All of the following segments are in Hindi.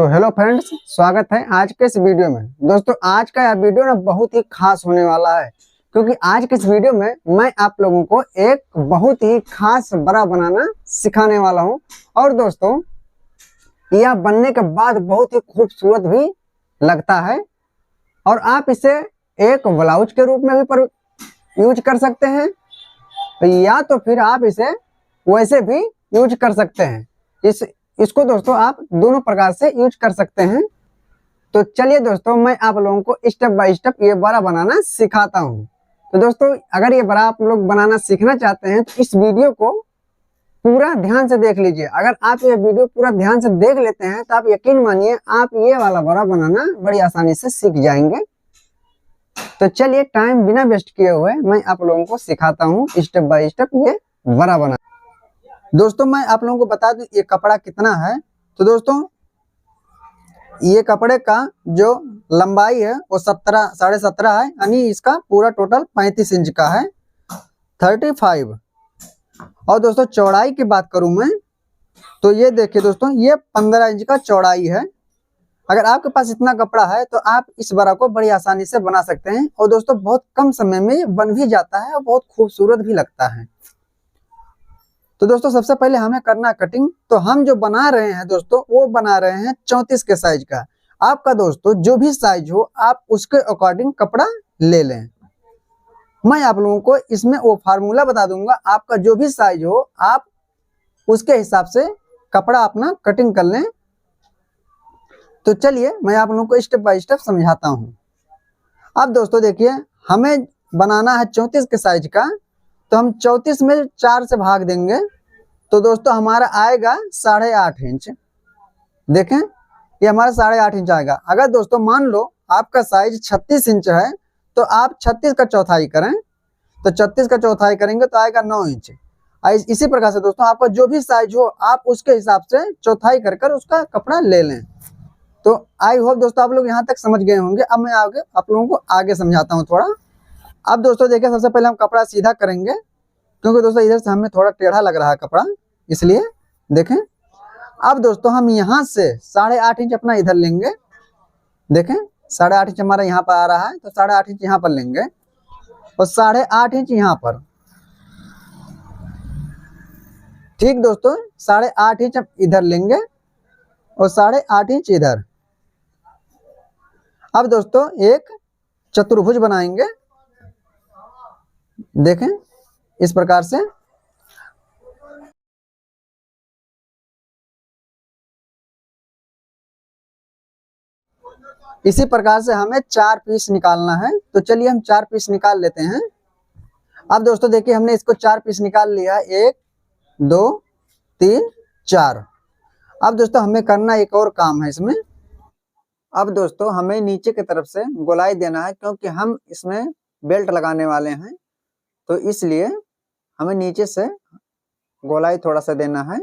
तो हेलो फ्रेंड्स, स्वागत है आज के इस वीडियो में। दोस्तों आज का यह वीडियो ना बहुत ही खास होने वाला है, क्योंकि आज के इस वीडियो में मैं आप लोगों को एक बहुत ही खास बड़ा बनाना सिखाने वाला हूं। और दोस्तों यह बनने के बाद बहुत ही खूबसूरत भी लगता है और आप इसे एक ब्लाउज के रूप में भी यूज कर सकते हैं, या तो फिर आप इसे वैसे भी यूज कर सकते हैं। इसको दोस्तों आप दोनों प्रकार से यूज कर सकते हैं। तो चलिए दोस्तों मैं आप लोगों को स्टेप बाय स्टेप ये बड़ा बनाना सिखाता हूँ। तो दोस्तों अगर ये बड़ा आप लोग बनाना सीखना चाहते हैं तो इस वीडियो को पूरा ध्यान से देख लीजिए। अगर आप ये वीडियो पूरा ध्यान से देख लेते हैं तो आप यकीन मानिए आप ये वाला बड़ा बनाना बड़ी आसानी से सीख जाएंगे। तो चलिए टाइम बिना वेस्ट किए हुए मैं आप लोगों को सिखाता हूँ स्टेप बाय स्टेप ये बड़ा बना। दोस्तों मैं आप लोगों को बता दूं ये कपड़ा कितना है। तो दोस्तों ये कपड़े का जो लंबाई है वो 17.5 है, यानी इसका पूरा टोटल 35 इंच का है, 35। और दोस्तों चौड़ाई की बात करूं मैं तो ये देखिए दोस्तों ये 15 इंच का चौड़ाई है। अगर आपके पास इतना कपड़ा है तो आप इस बड़ा को बड़ी आसानी से बना सकते हैं। और दोस्तों बहुत कम समय में ये बन भी जाता है और बहुत खूबसूरत भी लगता है। तो दोस्तों सबसे पहले हमें करना कटिंग। तो हम जो बना रहे हैं दोस्तों वो बना रहे हैं 34 के साइज का। आपका दोस्तों जो भी साइज हो आप उसके अकॉर्डिंग कपड़ा ले लें। मैं आप लोगों को इसमें वो फार्मूला बता दूंगा, आपका जो भी साइज हो आप उसके हिसाब से कपड़ा अपना कटिंग कर लें। तो चलिए मैं आप लोगों को स्टेप बाय स्टेप समझाता हूँ। अब दोस्तों देखिए हमें बनाना है 34 के साइज का, तो हम 34 में 4 से भाग देंगे तो दोस्तों हमारा आएगा 8.5 इंच। देखें ये हमारा 8.5 इंच आएगा। अगर दोस्तों मान लो आपका साइज 36 इंच है तो आप 36 का चौथाई करें, तो 36 का चौथाई करेंगे तो आएगा 9 इंच। इसी प्रकार से दोस्तों आपका जो भी साइज हो आप उसके हिसाब से चौथाई कर उसका कपड़ा ले लें। तो आई होप दोस्तों आप लोग यहाँ तक समझ गए होंगे। अब मैं आगे आप लोगों को आगे समझाता हूँ थोड़ा। अब दोस्तों देखिए सबसे पहले हम कपड़ा सीधा करेंगे, क्योंकि दोस्तों इधर से हमें थोड़ा टेढ़ा लग रहा है कपड़ा, इसलिए देखें। अब दोस्तों हम यहाँ से 8.5 इंच अपना इधर लेंगे। देखें 8.5 इंच हमारा यहाँ पर आ रहा है, तो 8.5 इंच यहाँ पर लेंगे और 8.5 इंच यहाँ पर। ठीक दोस्तों 8.5 इंच हम इधर लेंगे और 8.5 इंच इधर। अब दोस्तों एक चतुर्भुज बनाएंगे, देखें इस प्रकार से। इसी प्रकार से हमें 4 पीस निकालना है। तो चलिए हम 4 पीस निकाल लेते हैं। अब दोस्तों देखिए हमने इसको 4 पीस निकाल लिया, 1 2 3 4। अब दोस्तों हमें करना एक और काम है इसमें। अब दोस्तों हमें नीचे की तरफ से गोलाई देना है, क्योंकि हम इसमें बेल्ट लगाने वाले हैं, तो इसलिए हमें नीचे से गोलाई थोड़ा सा देना है।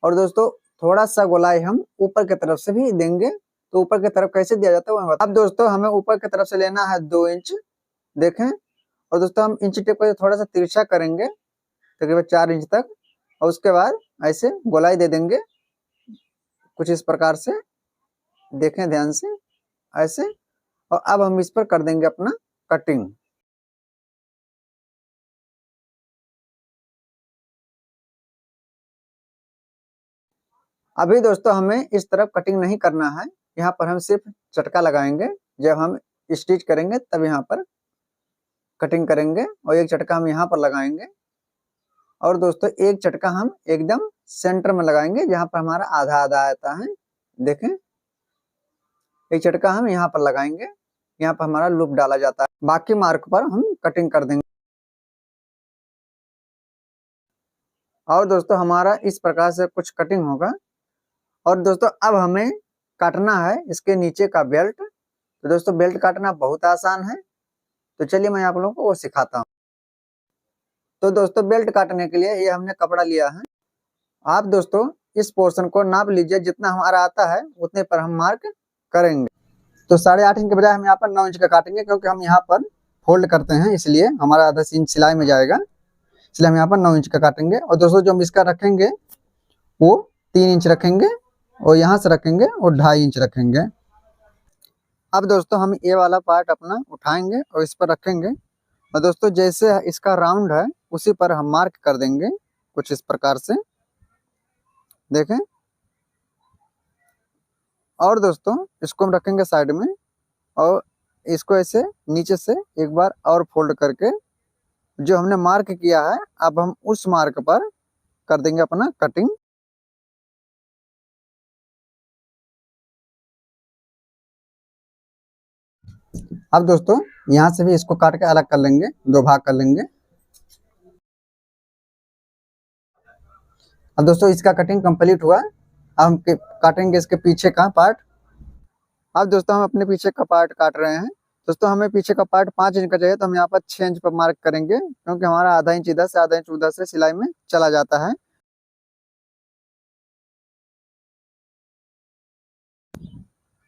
और दोस्तों थोड़ा सा गोलाई हम ऊपर की तरफ से भी देंगे। तो ऊपर की तरफ कैसे दिया जाता है। अब दोस्तों हमें ऊपर की तरफ से लेना है 2 इंच, देखें। और दोस्तों हम इंच टेप को थोड़ा सा तिरछा करेंगे तकरीबन 4 इंच तक, और उसके बाद ऐसे गोलाई दे देंगे कुछ इस प्रकार से, देखें ध्यान से ऐसे। और अब हम इस पर कर देंगे अपना कटिंग। अभी दोस्तों हमें इस तरफ कटिंग नहीं करना है, यहाँ पर हम सिर्फ चटका लगाएंगे। जब हम स्टिच करेंगे तब यहाँ पर कटिंग करेंगे, और एक चटका हम यहाँ पर लगाएंगे। और दोस्तों एक चटका हम एकदम सेंटर में लगाएंगे जहाँ पर हमारा आधा आधा आता है, देखें। एक चटका हम यहाँ पर लगाएंगे, यहाँ पर हमारा लूप डाला जाता है। बाकी मार्क पर हम कटिंग कर देंगे। और दोस्तों हमारा इस प्रकार से कुछ कटिंग होगा। और दोस्तों अब हमें काटना है इसके नीचे का बेल्ट। तो दोस्तों बेल्ट काटना बहुत आसान है, तो चलिए मैं आप लोगों को वो सिखाता हूँ। तो दोस्तों बेल्ट काटने के लिए ये हमने कपड़ा लिया है। आप दोस्तों इस पोर्शन को नाप लीजिए, जितना हमारा आता है उतने पर हम मार्क करेंगे। तो 8.5 इंच के बजाय हम यहाँ पर 9 इंच का काटेंगे, क्योंकि हम यहाँ पर फोल्ड करते हैं, इसलिए हमारा आधा इंच सिलाई में जाएगा, इसलिए हम यहाँ पर 9 इंच का काटेंगे। और दोस्तों जो हम इसका रखेंगे वो 3 इंच रखेंगे, और यहाँ से रखेंगे और 2.5 इंच रखेंगे। अब दोस्तों हम ये वाला पार्ट अपना उठाएंगे और इस पर रखेंगे, और दोस्तों जैसे इसका राउंड है उसी पर हम मार्क कर देंगे कुछ इस प्रकार से, देखें। और दोस्तों इसको हम रखेंगे साइड में, और इसको ऐसे नीचे से एक बार और फोल्ड करके जो हमने मार्क किया है, अब हम उस मार्क पर कर देंगे अपना कटिंग। अब दोस्तों यहाँ से भी इसको काट के अलग कर लेंगे, 2 भाग कर लेंगे। अब दोस्तों इसका कटिंग कंप्लीट हुआ। अब हम काटेंगे इसके पीछे का पार्ट। अब दोस्तों हम अपने पीछे का पार्ट काट रहे हैं। दोस्तों हमें पीछे का पार्ट 5 इंच का चाहिए, तो हम यहाँ पर 6 इंच पर मार्क करेंगे, क्योंकि हमारा आधा इंच इधर से आधा इंच उधर से सिलाई में चला जाता है।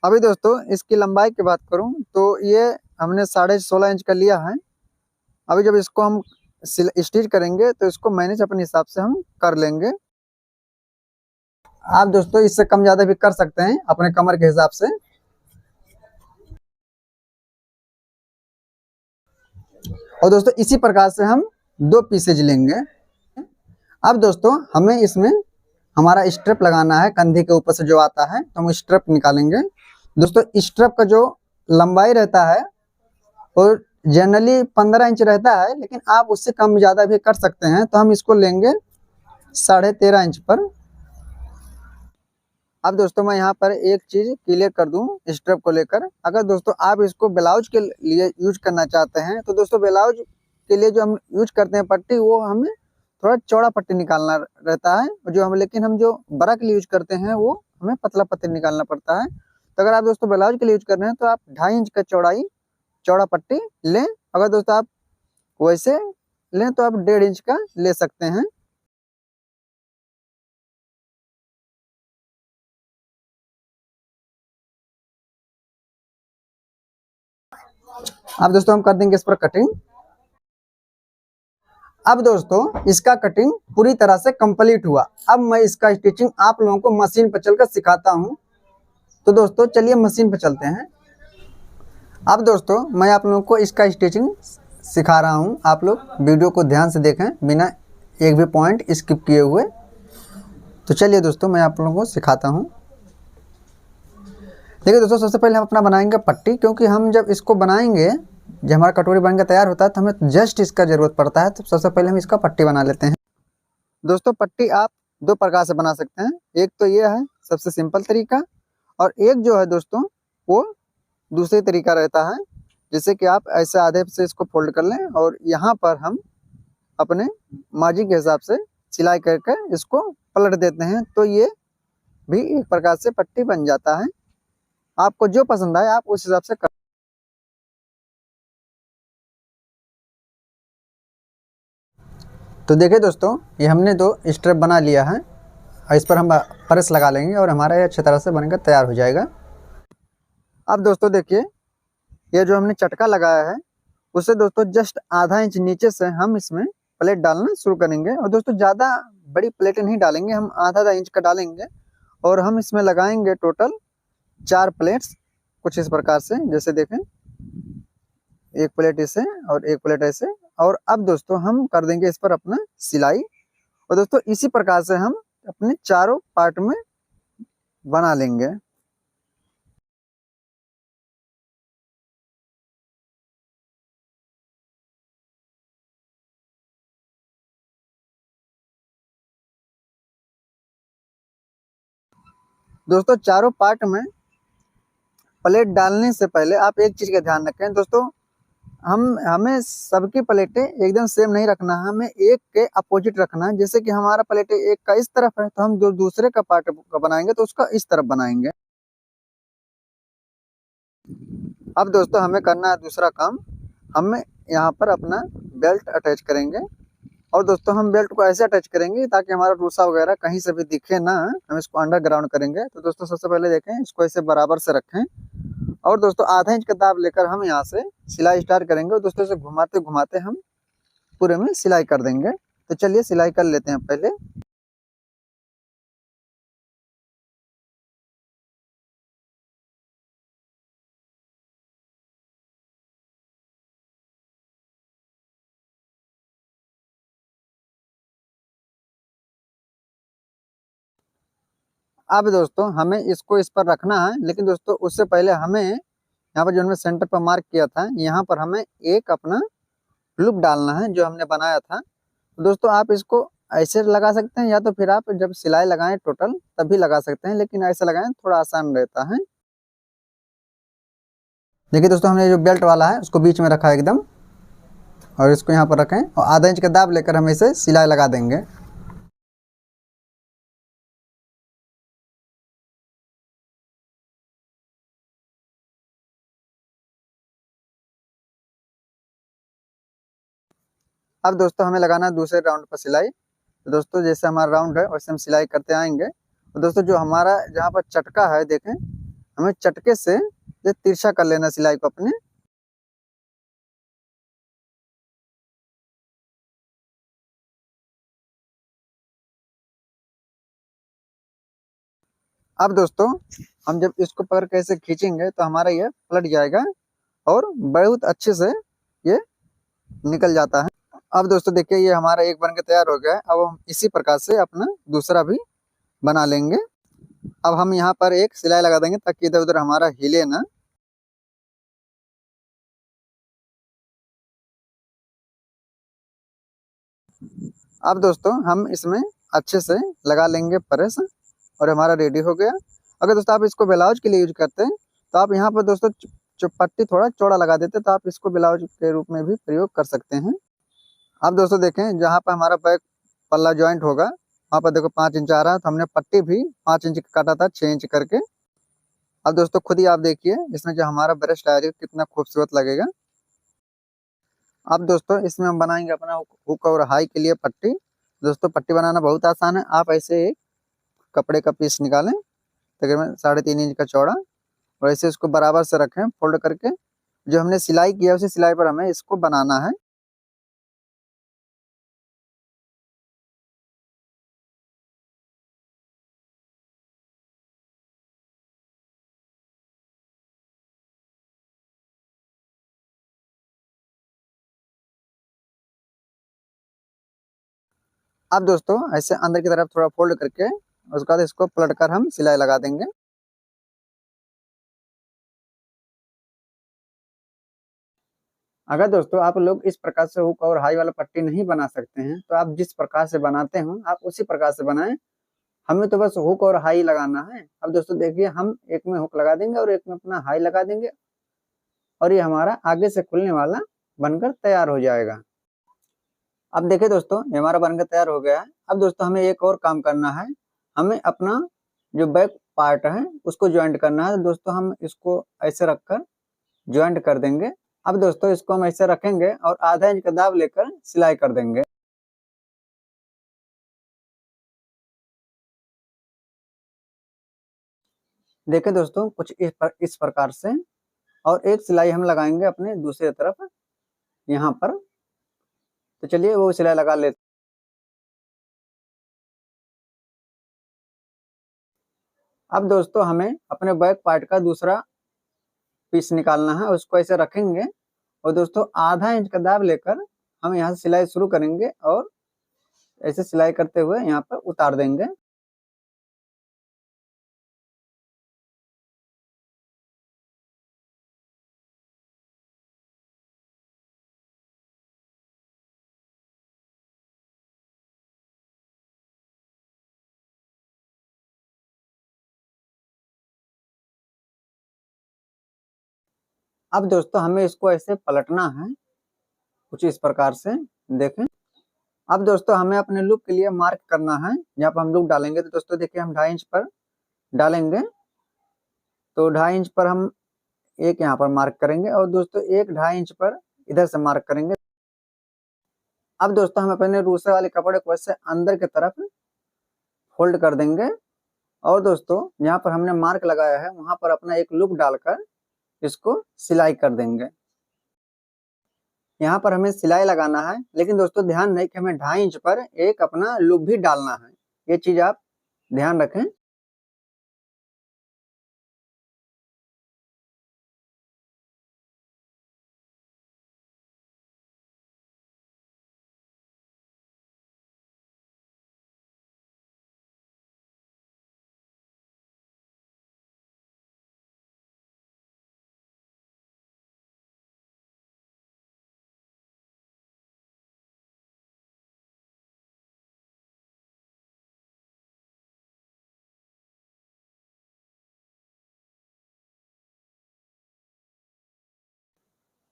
अभी दोस्तों इसकी लंबाई की बात करूं तो ये हमने 16.5 इंच का लिया है। अभी जब इसको हम स्टिच करेंगे तो इसको मैनेज अपने हिसाब से हम कर लेंगे। आप दोस्तों इससे कम ज्यादा भी कर सकते हैं अपने कमर के हिसाब से। और दोस्तों इसी प्रकार से हम 2 पीसेज लेंगे। अब दोस्तों हमें इसमें हमारा स्ट्रिप लगाना है, कंधे के ऊपर से जो आता है, तो हम स्ट्रिप निकालेंगे। दोस्तों स्ट्रिप का जो लंबाई रहता है और जनरली 15 इंच रहता है, लेकिन आप उससे कम ज़्यादा भी कर सकते हैं। तो हम इसको लेंगे 13.5 इंच पर। अब दोस्तों मैं यहाँ पर एक चीज़ क्लियर कर दूं स्ट्रिप को लेकर, अगर दोस्तों आप इसको ब्लाउज के लिए यूज करना चाहते हैं, तो दोस्तों ब्लाउज के लिए जो हम यूज करते हैं पट्टी, वो हमें थोड़ा चौड़ा पट्टी निकालना रहता है, जो हम लेकिन हम जो बड़ा के लिए यूज करते हैं वो हमें पतला पट्टी निकालना पड़ता है। तो अगर आप दोस्तों ब्लाउज के लिए यूज कर रहे हैं तो आप 2.5 इंच का चौड़ा पट्टी लें। अगर दोस्तों आप वैसे लें तो आप 1.5 इंच का ले सकते हैं। अब दोस्तों हम कर देंगे इस पर कटिंग। अब दोस्तों इसका कटिंग पूरी तरह से कंप्लीट हुआ। अब मैं इसका स्टिचिंग आप लोगों को मशीन पर चलकर सिखाता हूं। तो दोस्तों चलिए मशीन पर चलते हैं। अब दोस्तों मैं आप लोगों को इसका स्टिचिंग सिखा रहा हूं, आप लोग वीडियो को ध्यान से देखें बिना एक भी पॉइंट स्किप किए हुए। तो चलिए दोस्तों मैं आप लोगों को सिखाता हूं। देखिए दोस्तों सबसे पहले हम अपना बनाएंगे पट्टी, क्योंकि हम जब इसको बनाएंगे, जब हमारा कटोरी बनकर तैयार होता है तो हमें जस्ट इसका ज़रूरत पड़ता है। तो सबसे पहले हम इसका पट्टी बना लेते हैं। दोस्तों पट्टी आप 2 प्रकार से बना सकते हैं। एक तो ये है सबसे सिंपल तरीका, और एक जो है दोस्तों वो दूसरे तरीका रहता है, जैसे कि आप ऐसे आधे से इसको फोल्ड कर लें और यहाँ पर हम अपने मार्जिन के हिसाब से सिलाई करके इसको पलट देते हैं, तो ये भी एक प्रकार से पट्टी बन जाता है। आपको जो पसंद आए आप उस हिसाब से कर। तो देखिए दोस्तों ये हमने 2 स्ट्रिप बना लिया है, और इस पर हम प्रेस लगा लेंगे और हमारा ये अच्छी तरह से बनकर तैयार हो जाएगा। अब दोस्तों देखिए ये जो हमने चटका लगाया है, उससे दोस्तों जस्ट आधा इंच नीचे से हम इसमें प्लेट डालना शुरू करेंगे। और दोस्तों ज़्यादा बड़ी प्लेटें नहीं डालेंगे, हम आधा इंच का डालेंगे, और हम इसमें लगाएंगे टोटल 4 प्लेट्स कुछ इस प्रकार से, जैसे देखें, एक प्लेट ऐसे और एक प्लेट ऐसे। और अब दोस्तों हम कर देंगे इस पर अपना सिलाई, और दोस्तों इसी प्रकार से हम अपने चारों पार्ट में बना लेंगे। दोस्तों चारों पार्ट में प्लेट डालने से पहले आप एक चीज का ध्यान रखें दोस्तों, हमें सबकी प्लेटें एकदम सेम नहीं रखना है, हमें एक के अपोजिट रखना है। जैसे कि हमारा प्लेटें एक का इस तरफ है, तो हम जो दूसरे का पार्ट का बनाएंगे तो उसका इस तरफ बनाएंगे। अब दोस्तों हमें करना है दूसरा काम, हमें यहाँ पर अपना बेल्ट अटैच करेंगे। और दोस्तों हम बेल्ट को ऐसे अटैच करेंगे ताकि हमारा रूसा वगैरह कहीं से भी दिखे ना, हम इसको अंडरग्राउंड करेंगे। तो दोस्तों सबसे पहले देखें, इसको ऐसे बराबर से रखें, और दोस्तों आधा इंच का दाब लेकर हम यहाँ से सिलाई स्टार्ट करेंगे, और दोस्तों से घुमाते घुमाते हम पूरे में सिलाई कर देंगे। तो चलिए सिलाई कर लेते हैं पहले। अब दोस्तों हमें इसको इस पर रखना है, लेकिन दोस्तों उससे पहले हमें यहाँ पर जो हमने सेंटर पर मार्क किया था, यहाँ पर हमें एक अपना लूप डालना है जो हमने बनाया था। तो दोस्तों आप इसको ऐसे लगा सकते हैं, या तो फिर आप जब सिलाई लगाएं टोटल तभी लगा सकते हैं, लेकिन ऐसे लगाएं थोड़ा आसान रहता है। देखिए दोस्तों, हमने जो बेल्ट वाला है उसको बीच में रखा है एकदम, और इसको यहाँ पर रखें और आधा इंच का दाब लेकर हम इसे सिलाई लगा देंगे। अब दोस्तों हमें लगाना है दूसरे राउंड पर सिलाई। तो दोस्तों जैसे हमारा राउंड है वैसे हम सिलाई करते आएंगे। तो दोस्तों जो हमारा जहाँ पर चटका है देखें, हमें चटके से ये तिरछा कर लेना सिलाई को अपने। अब दोस्तों हम जब इसको पकड़ के ऐसे खींचेंगे तो हमारा ये पलट जाएगा और बहुत अच्छे से ये निकल जाता है। अब दोस्तों देखिए ये हमारा एक बन के तैयार हो गया है। अब हम इसी प्रकार से अपना दूसरा भी बना लेंगे। अब हम यहाँ पर एक सिलाई लगा देंगे ताकि इधर उधर हमारा हिले ना। अब दोस्तों हम इसमें अच्छे से लगा लेंगे प्रेस, और हमारा रेडी हो गया। अगर दोस्तों आप इसको ब्लाउज के लिए यूज करते हैं तो आप यहाँ पर दोस्तों जो पट्टी थोड़ा चौड़ा लगा देते हैं, तो आप इसको ब्लाउज के रूप में भी प्रयोग कर सकते हैं। अब दोस्तों देखें जहाँ पर हमारा बैक पल्ला ज्वाइंट होगा वहाँ पर देखो 5 इंच आ रहा है, तो हमने पट्टी भी 5 इंच का काटा था 6 इंच करके। अब दोस्तों खुद ही आप देखिए इसमें जो हमारा ब्रश आएगा कितना खूबसूरत लगेगा। अब दोस्तों इसमें हम बनाएंगे अपना हुक और हाई के लिए पट्टी। दोस्तों पट्टी बनाना बहुत आसान है। आप ऐसे एक कपड़े का पीस निकालें तकरीबन 3.5 इंच का चौड़ा, और ऐसे इसको बराबर से रखें फोल्ड करके। जो हमने सिलाई किया उसी सिलाई पर हमें इसको बनाना है। अब दोस्तों ऐसे अंदर की तरफ थोड़ा फोल्ड करके उसके बाद इसको पलट कर हम सिलाई लगा देंगे। अगर दोस्तों आप लोग इस प्रकार से हुक और हाई वाला पट्टी नहीं बना सकते हैं तो आप जिस प्रकार से बनाते हो आप उसी प्रकार से बनाएं। हमें तो बस हुक और हाई लगाना है। अब दोस्तों देखिए हम एक में हुक लगा देंगे और एक में अपना हाई लगा देंगे, और ये हमारा आगे से खुलने वाला बनकर तैयार हो जाएगा। अब देखिए दोस्तों ये हमारा बनकर तैयार हो गया है। अब दोस्तों हमें एक और काम करना है। हमें अपना जो बैक पार्ट है उसको ज्वाइंट करना है। तो दोस्तों हम इसको ऐसे रखकर ज्वाइंट कर देंगे। अब दोस्तों इसको हम ऐसे रखेंगे और आधा इंच का दाब लेकर सिलाई कर देंगे। देखिए दोस्तों कुछ इस प्रकार से, और एक सिलाई हम लगाएंगे अपने दूसरी तरफ यहाँ पर। तो चलिए वो सिलाई लगा लेते। अब दोस्तों हमें अपने बैक पार्ट का दूसरा पीस निकालना है। उसको ऐसे रखेंगे और दोस्तों आधा इंच का दाब लेकर हम यहाँ से सिलाई शुरू करेंगे और ऐसे सिलाई करते हुए यहाँ पर उतार देंगे। अब दोस्तों हमें इसको ऐसे पलटना है कुछ इस प्रकार से। देखें अब दोस्तों हमें अपने लुक के लिए मार्क करना है। यहाँ पर हम लुक डालेंगे तो दोस्तों देखिए हम 2.5 इंच पर डालेंगे। तो 2.5 इंच पर हम एक यहाँ पर मार्क करेंगे, और दोस्तों एक 2.5 इंच पर इधर से मार्क करेंगे। अब दोस्तों हम अपने दूसरे वाले कपड़े को ऐसे अंदर की तरफ फोल्ड कर देंगे, और दोस्तों यहाँ पर हमने मार्क लगाया है वहां पर अपना एक लूप डालकर इसको सिलाई कर देंगे। यहाँ पर हमें सिलाई लगाना है, लेकिन दोस्तों ध्यान रहे कि हमें 2.5 इंच पर एक अपना लूप भी डालना है। ये चीज आप ध्यान रखें।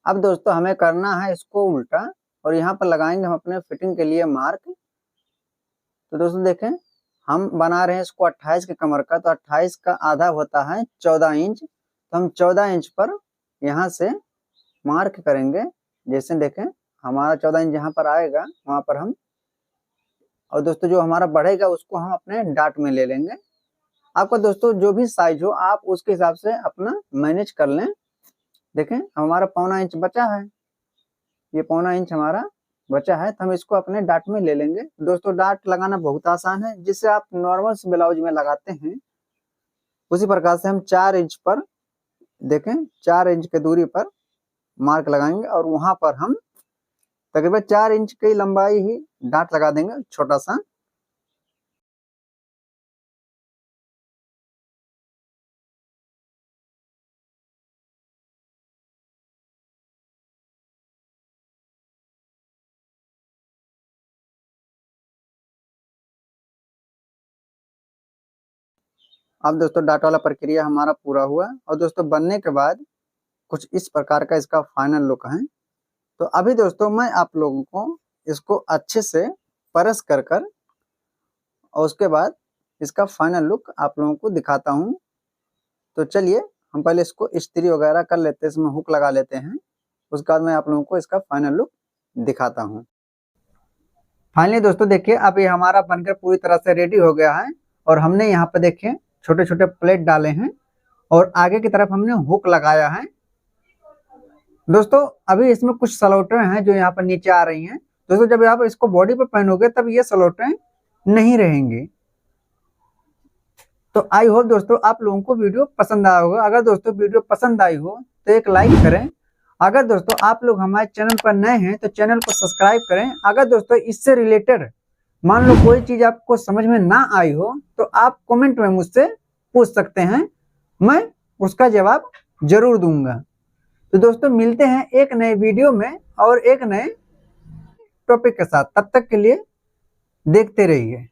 अब दोस्तों हमें करना है इसको उल्टा, और यहाँ पर लगाएंगे हम अपने फिटिंग के लिए मार्क। तो दोस्तों देखें, हम बना रहे हैं इसको 28 के कमर का, तो 28 का आधा होता है 14 इंच। तो हम 14 इंच पर यहाँ से मार्क करेंगे। जैसे देखें हमारा 14 इंच यहाँ पर आएगा, वहां पर हम, और दोस्तों जो हमारा बढ़ेगा उसको हम अपने डाट में ले लेंगे। आपका दोस्तों जो भी साइज हो आप उसके हिसाब से अपना मैनेज कर लें। देखें हमारा 1.25 इंच बचा है, ये 1.25 इंच हमारा बचा है, तो हम इसको अपने डाट में ले लेंगे। दोस्तों डाट लगाना बहुत आसान है, जिससे आप नॉर्मल ब्लाउज में लगाते हैं उसी प्रकार से हम 4 इंच पर, देखें 4 इंच की दूरी पर मार्क लगाएंगे, और वहां पर हम तकरीबन 4 इंच की लंबाई ही डाट लगा देंगे छोटा सा। अब दोस्तों डाट वाला प्रक्रिया हमारा पूरा हुआ, और दोस्तों बनने के बाद कुछ इस प्रकार का इसका फाइनल लुक है। तो अभी दोस्तों मैं आप लोगों को इसको अच्छे से परस कर और उसके बाद इसका फाइनल लुक आप लोगों को दिखाता हूँ। तो चलिए हम पहले इसको इस्त्री वगैरह कर लेते हैं, इसमें हुक लगा लेते हैं, उसके बाद मैं आप लोगों को इसका फाइनल लुक दिखाता हूँ। फाइनली दोस्तों देखिए अब ये हमारा बनकर पूरी तरह से रेडी हो गया है, और हमने यहाँ पे देखिए छोटे छोटे प्लेट डाले हैं, और आगे की तरफ हमने हुक लगाया है। दोस्तों अभी इसमें कुछ सलौटें हैं जो यहाँ पर नीचे आ रही हैं। दोस्तों जब आप इसको बॉडी पर पहनोगे तब ये सलौटें नहीं रहेंगी। तो आई होप दोस्तों आप लोगों को वीडियो पसंद आया होगा। अगर दोस्तों वीडियो पसंद आई हो तो एक लाइक करें। अगर दोस्तों आप लोग हमारे चैनल पर नए हैं तो चैनल को सब्सक्राइब करें। अगर दोस्तों इससे रिलेटेड मान लो कोई चीज आपको समझ में ना आई हो तो आप कमेंट में मुझसे पूछ सकते हैं, मैं उसका जवाब जरूर दूंगा। तो दोस्तों मिलते हैं एक नए वीडियो में और एक नए टॉपिक के साथ। तब तक के लिए देखते रहिए।